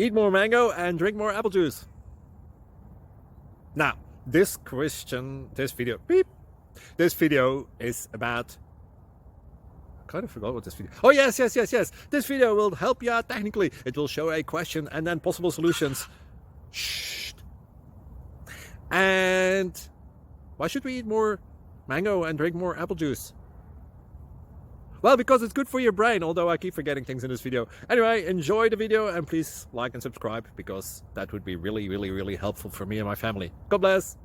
Eat more mango and drink more apple juice. Now, this video is about, I kind of forgot what this video. Oh, yes. This video will help you out technically. It will show a question and then possible solutions. Shh. And why should we eat more mango and drink more apple juice? Well, because it's good for your brain, although I keep forgetting things in this video. Anyway, enjoy the video and please like and subscribe, because that would be really helpful for me and my family. God bless!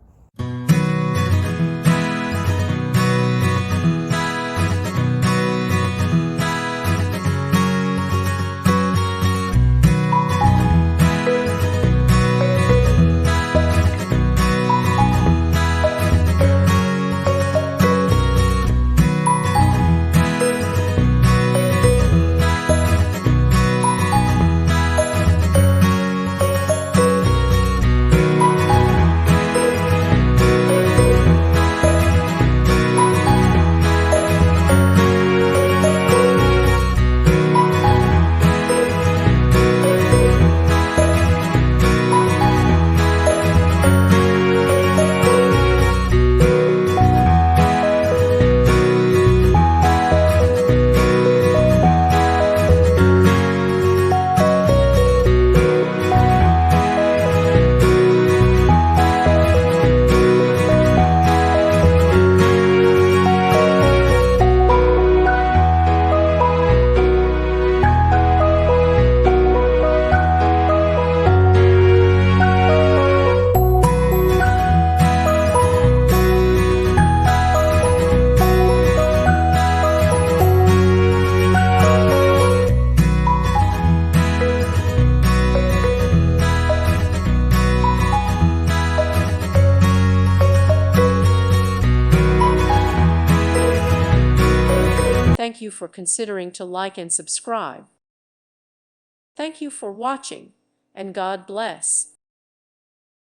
Thank you for considering to like and subscribe. Thank you for watching, and God bless.